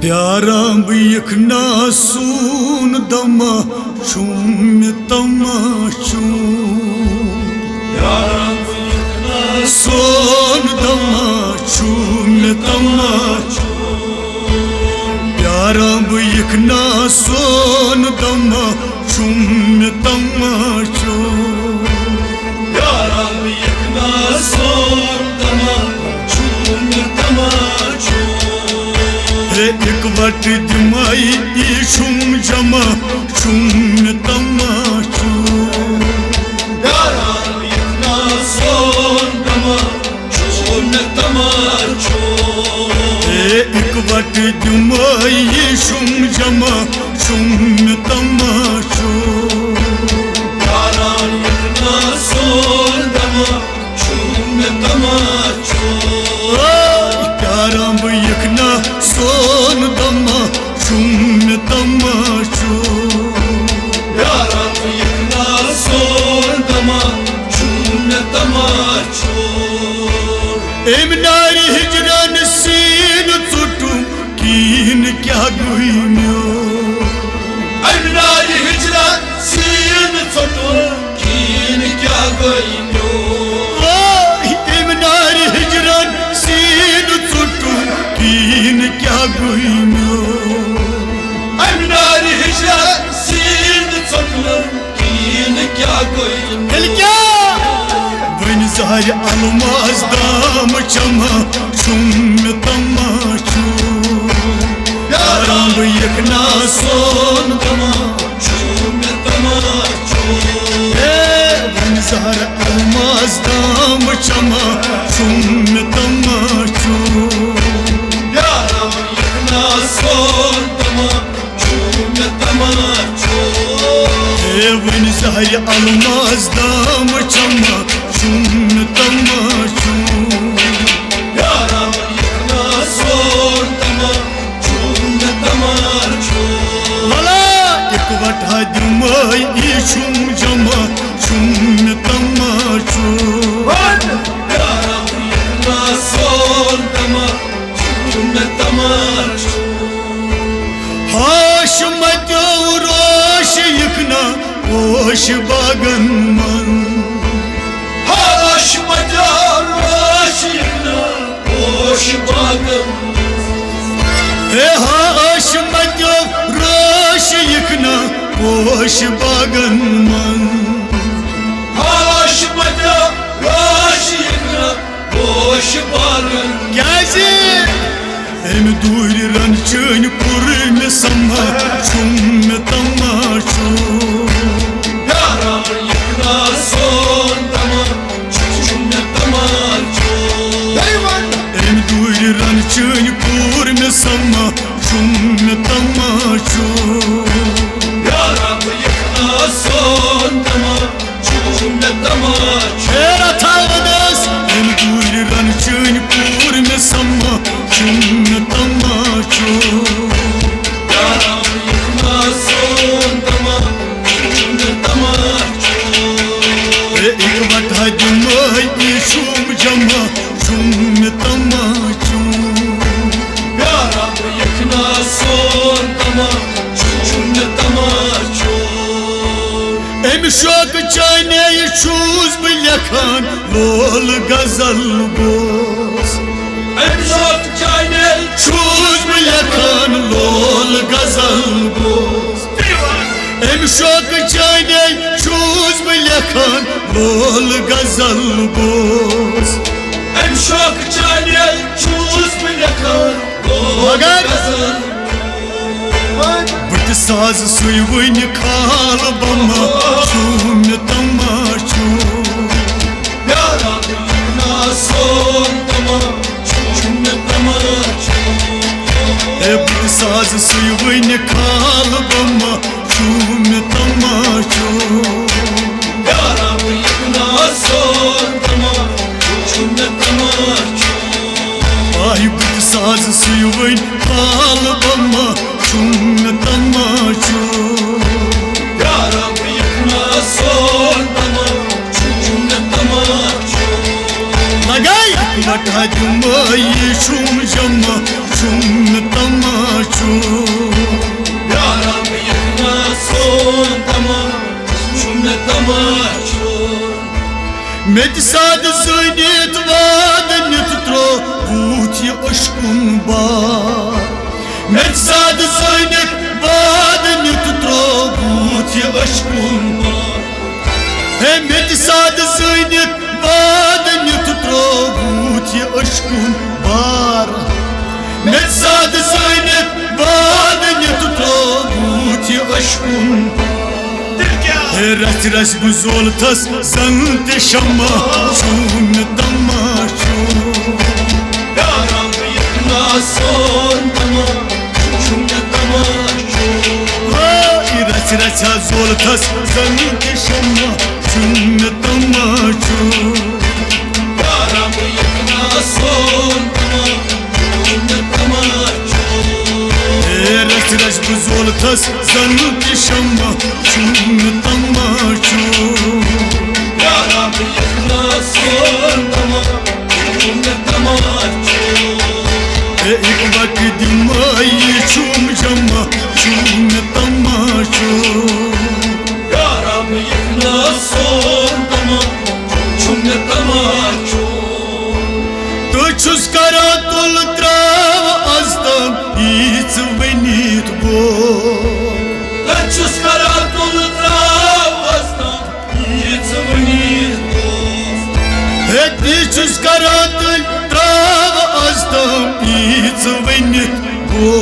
प्यारा यखना सून दमा शूम तमाशू सोन दमा शूम तमाशू प्यारा यखना सोन दमा शूम तमाशू प्यारा यखना सोन दमा शूम तमाशू एक वट दिमाई शुम जमा शुम तमाशू प्यारा यखना सोन दमा शूम तमाशू एक वट दिमाई शुम जमा शुम तमाशू प्यारा यखना सोन दमा शूम तमाशू प्यारा यखना सोन दमा शुम तमाशू प्यारा यखना सोन दमा शूम तमाशू एम नारी हिजरन सीन चुटू कीन क्या गुइन्यो नारी हिजरा सीन चुटू कीन क्या गुइन्यो एम नारी हिजरन सीन चुटू कीन क्या गुइन्यो नारी हिजरा सीन चुटू कीन क्या गुइन्यो वन ज़ाय अलमाज दाम चमा शुम तमाशू प्यारा यखना सोन दमा शूम तमाशू वन ज़ाय अलमाज दाम चमा शुम तमाशू प्यारा यखना सोन दमा शूम तमाशू वन ज़ाय अलमाज दाम चमा शुम तमाशू प्यारा यखना सोन दमा शूम तमाशू एक वटा दिमाई शुम जमा शुम तमाशू प्यारा यखना सोन दमा शूम तमाशू हाश मतो रोश यखना ओश बागन मन हाश मजार रोश यखना ओश बागन हे हाश मतो रोश यखना ओश बागन मन हाश मजार रोश यखना ओश बागन क्याजे एम दूर रन चन पुर में समा शुम तमाशू प्यारा यखना सोन दमा शूम तमाशू एम दूर रन चन पुर में समा शुम तमाशू प्यारा यखना सोन दमा शूम तमाशू हेरा थावदस एम दूर रन चन पुर में समा शुम तमाशू प्यारा यखना सोन दमा शूम तमाशू एक वटा दिमाई शुम जमा शुम तमाशू प्यारा यखना सोन दमा शूम तमाशू एम शौक चाने शूज बलखान लोल गजल गोस शौक चाने शूज बलखान लोल गजल गोस एम शौक चाने शूज बलखान लोल गजल गोस शौक चाने शूज बलखान मगर बट साज सुई वन खाल बमा शुम तमाशू प्यारा यखना सोन दमा शूम तमाशू बट साज सुई वन खाल बमा शुम तमाशू प्यारा यखना सोन दमा शूम तमाशू आई बट साज सुई वन खाल बमा शुम तमाशू प्यारा यखना सोन दमा शूम तमाशू लगाई वटा दिमाई शुम जमा शुम तमाशू Yaram yıkma son tamaşun ne tamaşun Med sad zöynit vaden yutro Vuti aşkın bar Med sad zöynit vaden yutro Vuti aşkın bar Med sad zöynit vaden yutro Vuti aşkın bar Med sad zöynit vaden yutro Vuti aşkın Ras ras buzoltas zante şama Çun tamaşu Yaram yıkma son tamaşun ne tamaşun Ras ras zoltas zante şama Çun tamaşu Yaram yıkma son tamaşun ne tamaşun Ras ras buzoltas zante şama Çun tamaşu Yaram yıkma son tamaşun ne tamaşun एक वक्त दिमाई चूम जमा चूम तमाशो Yaram yıkma son tamaşun ne tamaşun तो छुस करा तुल त्राव अस्तम हीच वनीत गो Kaçus karatul travastan Yiğit'in dost Heti छुस करा तुल त्राव अस्तम हीच वनीत गो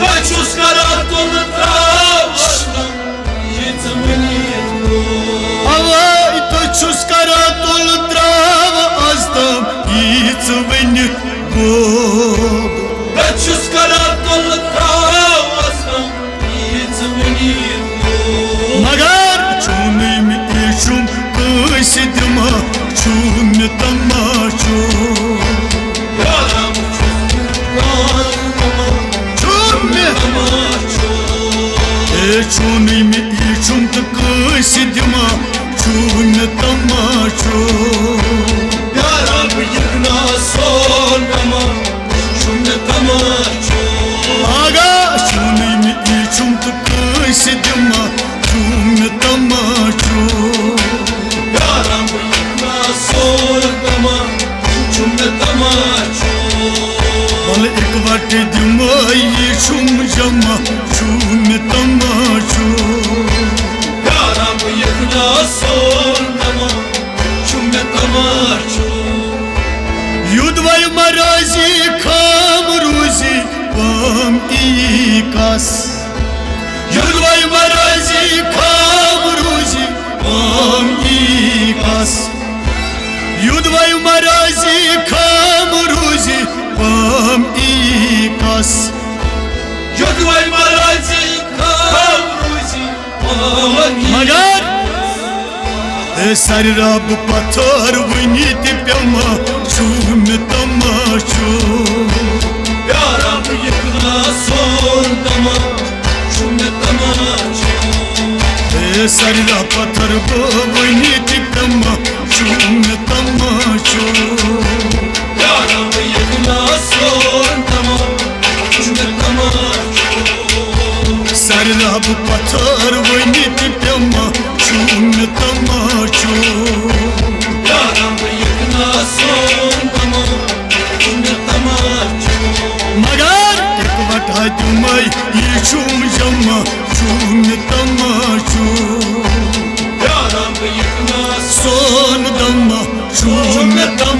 Kaçus karatul travastan Yiğit'in dost Avay तो छुस करा तुल त्राव अस्तम हीच वनीत गो Kaçus karatul travastan Yiğit'in dost Magar çunim işum kısidma çum tamaşo Yaram çum çunim işum kısidma çum tamaşo Yaram yıkma son tamaşun ne tamaşun Aga çunim işum kısidma çum tamaşo Yaram yıkma son tamaşun ne tamaşun Bal ek vakt dimai çum jama çum tamaşo Yaram yıkma son tamaşun ne tamaşun Yudvay marazi kamruzi vam ikas Yudvay marazi kamruzi vam ikas Yudvay marazi kamruzi vam ikas Yudvay marazi kavruzi Magar Sar rab patar vnit pyama çum tamaşo Yaram yıkma son tamaşun ne tamaşun Sar rab patar vnit pyama çum tamaşo Yaram yıkma son tamaşun ne tamaşun Sar rab patar vnit pyama çum tamaşo Yaram yıkma son tamaşun ne tamaşun Magar ek vata dumai çum jama çum tamaşo Yaram yıkma Son damma çum tamaşo